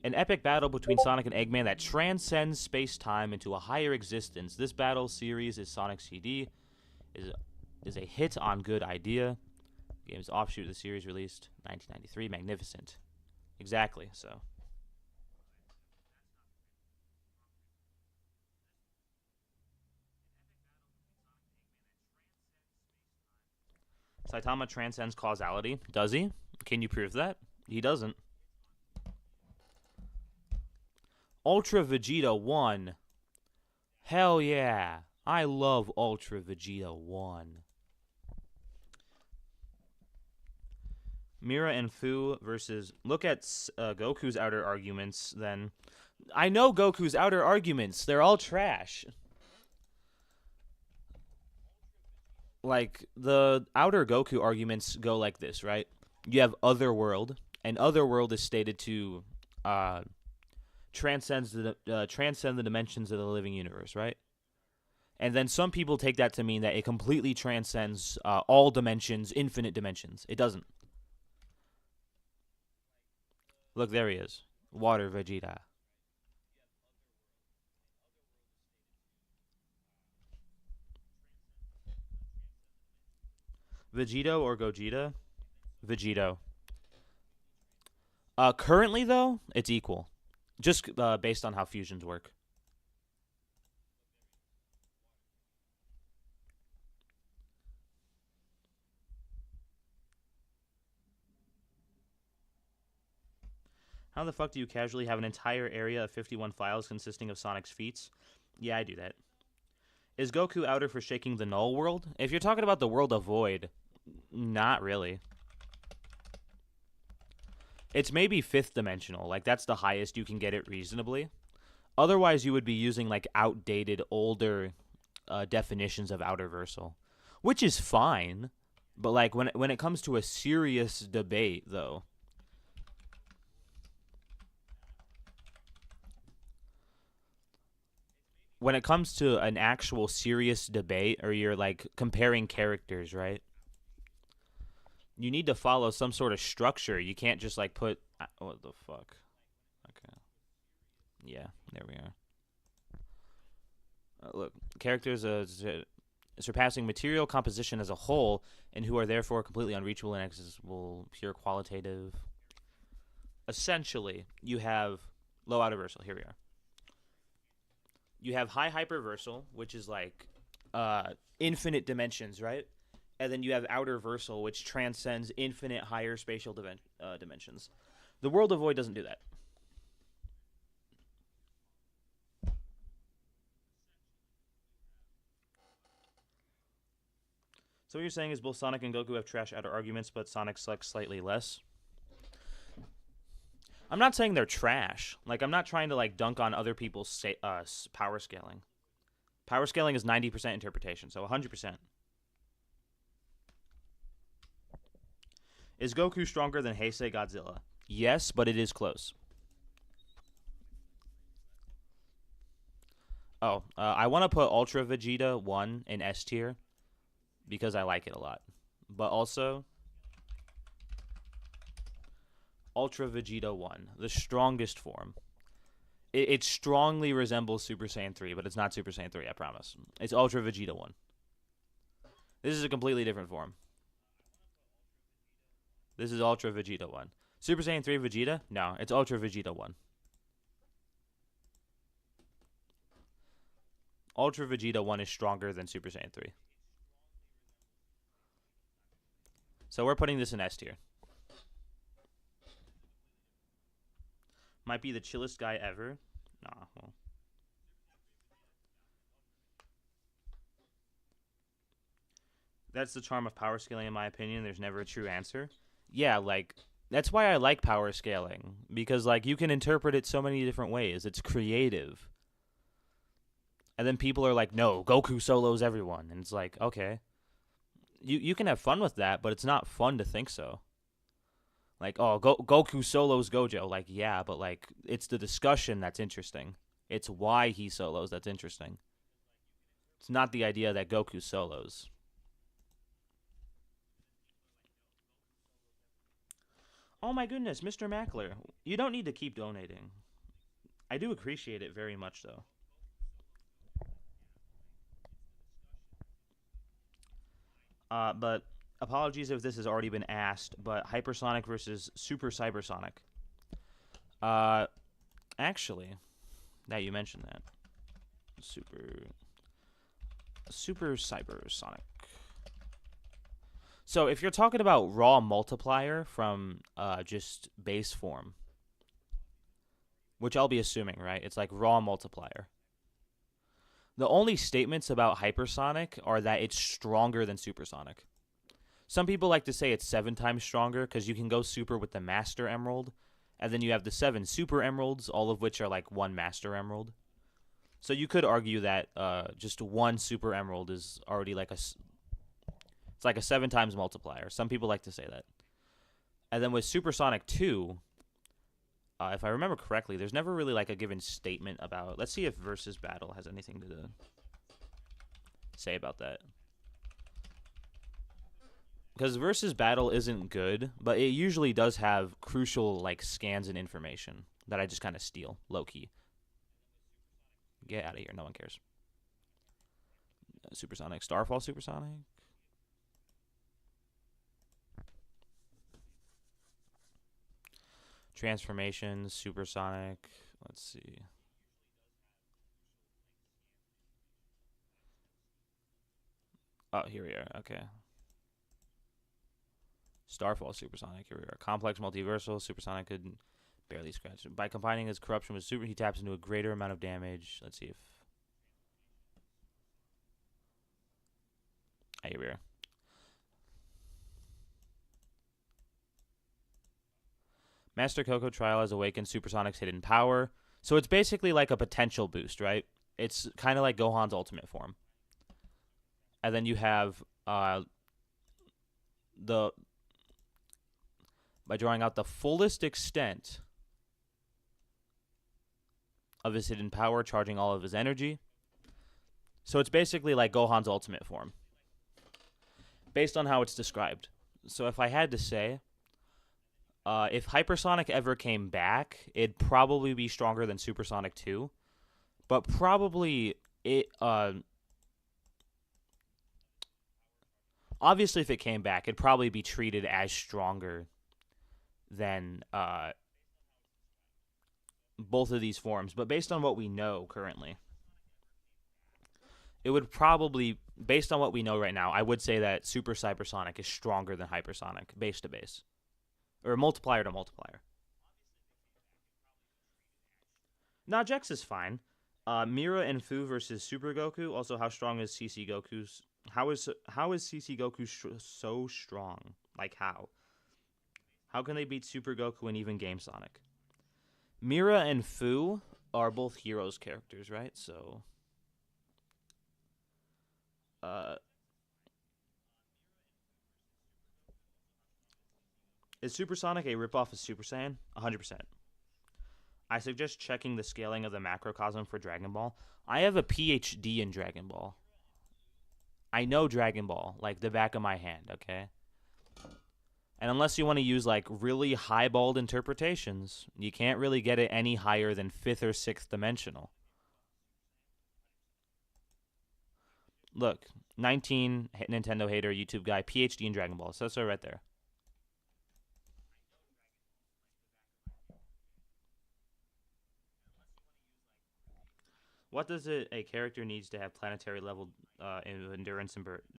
An epic battle between Sonic and Eggman that transcends space-time into a higher existence. This battle series is Sonic CD. Is a hit on good idea. The game's offshoot of the series released 1993. Magnificent. Exactly, so. Saitama transcends causality. Does he? Can you prove that? He doesn't. Ultra Vegeta 1. Hell yeah. I love Ultra Vegeta 1. Mira and Fu versus... Look at Goku's outer arguments, then. I know Goku's outer arguments. They're all trash. Like, the outer Goku arguments go like this, right? You have Otherworld, and Otherworld is stated to transcend the dimensions of the living universe, right? And then some people take that to mean that it completely transcends all dimensions, infinite dimensions. It doesn't. Look, there he is. Water Vegeta. Vegito or Gogeta? Vegito. Currently though, it's equal, just based on how fusions work. How the fuck do you casually have an entire area of 51 files consisting of Sonic's feats? Yeah, I do that. Is Goku outer for shaking the null world? If you're talking about the world of Void, not really. It's maybe fifth dimensional. Like, that's the highest you can get it reasonably. Otherwise, you would be using, like, outdated, older definitions of Outerversal, which is fine. But, like, when it comes to a serious debate, though, when it comes to an actual serious debate, or you're, like, comparing characters, right? You need to follow some sort of structure. You can't just, like, put... What the fuck? Okay. Yeah, there we are. Look, characters surpassing material composition as a whole, and who are therefore completely unreachable and accessible, pure qualitative. Essentially, you have low outerversal. Here we are. You have high hyperversal, which is like infinite dimensions, right? And then you have outerversal, which transcends infinite higher spatial dimensions. The world of Void doesn't do that. So what you're saying is both Sonic and Goku have trash outer arguments, but Sonic sucks slightly less? I'm not saying they're trash. Like, I'm not trying to, like, dunk on other people's power scaling. Power scaling is 90% interpretation, so 100%. Is Goku stronger than Heisei Godzilla? Yes, but it is close. Oh, I want to put Ultra Vegeta 1 in S tier because I like it a lot. But also, Ultra Vegeta 1, the strongest form. It strongly resembles Super Saiyan 3, but it's not Super Saiyan 3, I promise. It's Ultra Vegeta 1. This is a completely different form. This is Ultra Vegeta 1. Super Saiyan 3 Vegeta? No, it's Ultra Vegeta 1. Ultra Vegeta 1 is stronger than Super Saiyan 3. So we're putting this in S tier. Might be the chillest guy ever. Nah, well. That's the charm of power scaling, in my opinion. There's never a true answer. Yeah, like, that's why I like power scaling. Because, like, you can interpret it so many different ways. It's creative. And then people are like, no, Goku solos everyone. And it's like, okay. You can have fun with that, but it's not fun to think so. Like, oh, Goku solos Gojo. Like, yeah, but, like, it's the discussion that's interesting. It's why he solos that's interesting. It's not the idea that Goku solos. Oh my goodness, Mr. Mackler. You don't need to keep donating. I do appreciate it very much, though. But apologies if this has already been asked, but Hypersonic versus Super Cybersonic. Uh, actually, now you mentioned that. Super Cybersonic. So if you're talking about raw multiplier from just base form, which I'll be assuming, right? It's like raw multiplier. The only statements about hypersonic are that it's stronger than supersonic. Some people like to say it's 7 times stronger because you can go super with the Master Emerald, and then you have the 7 Super Emeralds, all of which are like 1 Master Emerald. So you could argue that just 1 Super Emerald is already like it's like a 7 times multiplier. Some people like to say that. And then with Supersonic 2, if I remember correctly, there's never really like a given statement about. Let's see if Versus Battle has anything to say about that. Because Versus Battle isn't good, but it usually does have crucial like scans and information that I just kind of steal, low key. Get out of here, no one cares. Supersonic, Starfall Supersonic. Transformations, supersonic. Let's see. Oh, here we are. Okay. Starfall supersonic. Here we are. Complex multiversal supersonic could barely scratch. By combining his corruption with super, he taps into a greater amount of damage. Let's see if. Ah, here we are. Master Coco Trial has awakened Supersonic's hidden power. So it's basically like a potential boost, right? It's kind of like Gohan's ultimate form. And then you have the by drawing out the fullest extent of his hidden power, charging all of his energy. So it's basically like Gohan's ultimate form, based on how it's described. So if I had to say, if Hypersonic ever came back, it'd probably be stronger than Supersonic 2. But probably it. Obviously, if it came back, it'd probably be treated as stronger than both of these forms. But based on what we know currently, it would probably, based on what we know right now, I would say that Super Cybersonic is stronger than Hypersonic, base to base. Or multiplier to multiplier. Nah, Jex is fine. Mira and Fu versus Super Goku. Also, how strong is CC Goku's? How is CC Goku so strong? Like how? How can they beat Super Goku and even Game Sonic? Mira and Fu are both heroes characters, right? So, uh, is Supersonic a ripoff of Super Saiyan? 100%. I suggest checking the scaling of the macrocosm for Dragon Ball. I have a PhD in Dragon Ball. I know Dragon Ball like the back of my hand, okay? And unless you want to use like really highballed interpretations, you can't really get it any higher than 5th or 6th dimensional. Look, 19 Nintendo hater YouTube guy, PhD in Dragon Ball. So right there. What does a character needs to have planetary level endurance and